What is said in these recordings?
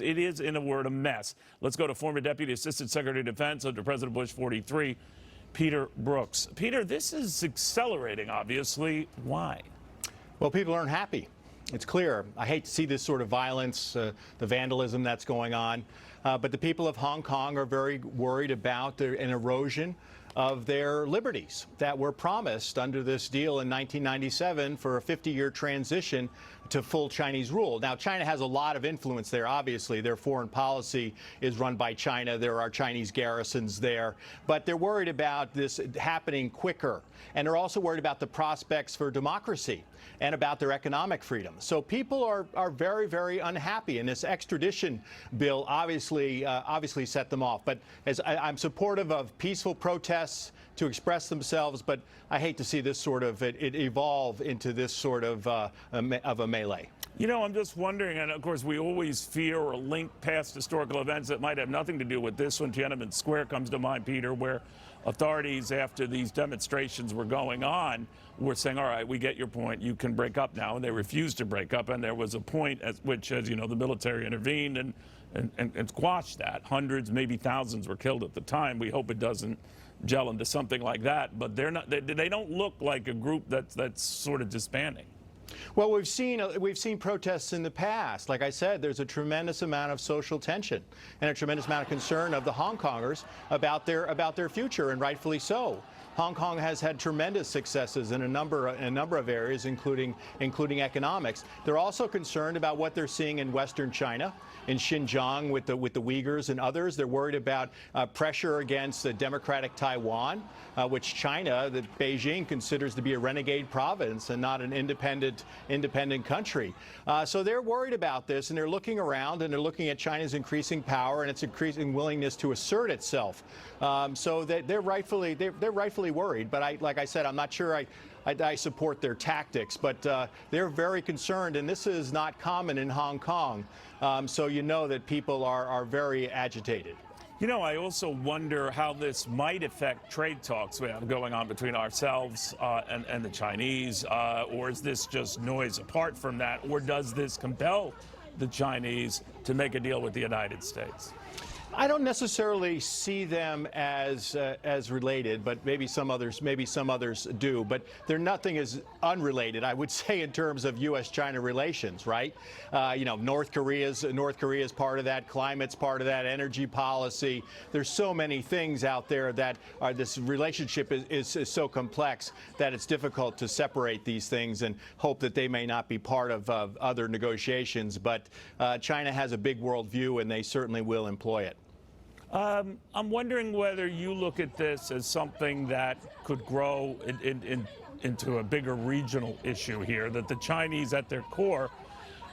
It is, in a word, a mess. Let's go to former Deputy Assistant Secretary of Defense under President Bush 43, Peter Brookes. Peter, this is accelerating, obviously. Why? Well, people aren't happy. It's clear. I hate to see this sort of violence, the vandalism that's going on. But the people of Hong Kong are very worried about an erosion of their liberties that were promised under this deal in 1997 for a 50-year transition to full Chinese rule. Now, China has a lot of influence there, obviously. Their foreign policy is run by China. There are Chinese garrisons there. But they're worried about this happening quicker. And they're also worried about the prospects for democracy and about their economic freedom. So people are very, very unhappy. And this extradition bill obviously set them off. But I'm supportive of peaceful protests to express themselves, but I hate to see this sort of it evolve into this sort of a melee. You know, I'm just wondering, and of course we always fear or link past historical events that might have nothing to do with this one. Tiananmen Square comes to mind, Peter, where authorities, after these demonstrations were going on, were saying, all right, we get your point, you can break up now, and they refused to break up, and there was a point at which, as you know, the military intervened and squashed that. Hundreds, maybe thousands were killed at the time. We hope it doesn't gel into something like that, but they're not. They don't look like a group that's sort of disbanding. Well, we've seen protests in the past. Like I said, there's a tremendous amount of social tension and a tremendous amount of concern of the Hong Kongers about their future, and rightfully so. Hong Kong has had tremendous successes in a number of areas, including economics. They're also concerned about what they're seeing in Western China, in Xinjiang with the Uyghurs and others. They're worried about pressure against democratic Taiwan, which China, Beijing, considers to be a renegade province and not an independent country. So they're worried about this, and they're looking around, and they're looking at China's increasing power and its increasing willingness to assert itself. So they're rightfully worried. But like I said, I'm not sure I support their tactics, but they're very concerned, and this is not common in Hong Kong. So you know that people are very agitated. You know, I also wonder how this might affect trade talks we have going on between ourselves and the Chinese, or is this just noise apart from that, or does this compel the Chinese to make a deal with the United States? I don't necessarily see them as related, but maybe some others do. But nothing is unrelated, I would say, in terms of U.S. China relations, right? You know, North Korea is part of that, climate's part of that, energy policy. There's so many things out there that this relationship is so complex that it's difficult to separate these things and hope that they may not be part of other negotiations. But China has a big worldview, and they certainly will employ it. I'm wondering whether you look at this as something that could grow into a bigger regional issue here, that the Chinese at their core,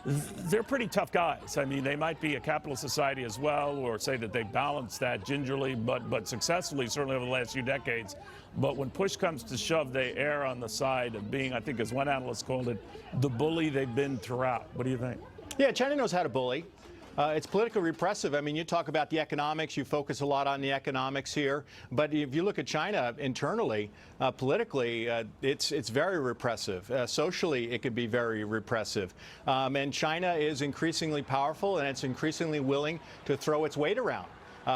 they're pretty tough guys. I mean, they might be a capitalist society as well, or say that they balance that gingerly, but successfully, certainly over the last few decades. But when push comes to shove, they err on the side of being, I think as one analyst called it, the bully they've been throughout. What do you think? Yeah, China knows how to bully. It's politically repressive. I mean, you talk about the economics, you focus a lot on the economics here. But if you look at China internally, politically, it's very repressive. Socially, it could be very repressive. And China is increasingly powerful, and it's increasingly willing to throw its weight around.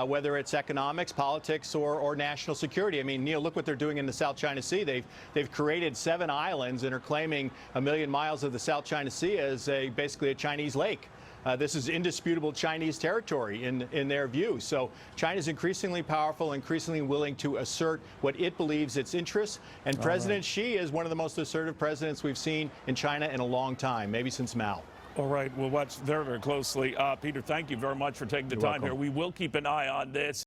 Whether it's economics, politics, or national security. I mean, Neil, look what they're doing in the South China Sea. They've created 7 islands and are claiming 1 million miles of the South China Sea as basically a Chinese lake. This is indisputable Chinese territory in their view. So China's increasingly powerful, increasingly willing to assert what it believes its interests. And President Xi is one of the most assertive presidents we've seen in China in a long time, maybe since Mao. All right, we'll watch very, very closely. Peter, thank you very much for taking the time here. We will keep an eye on this.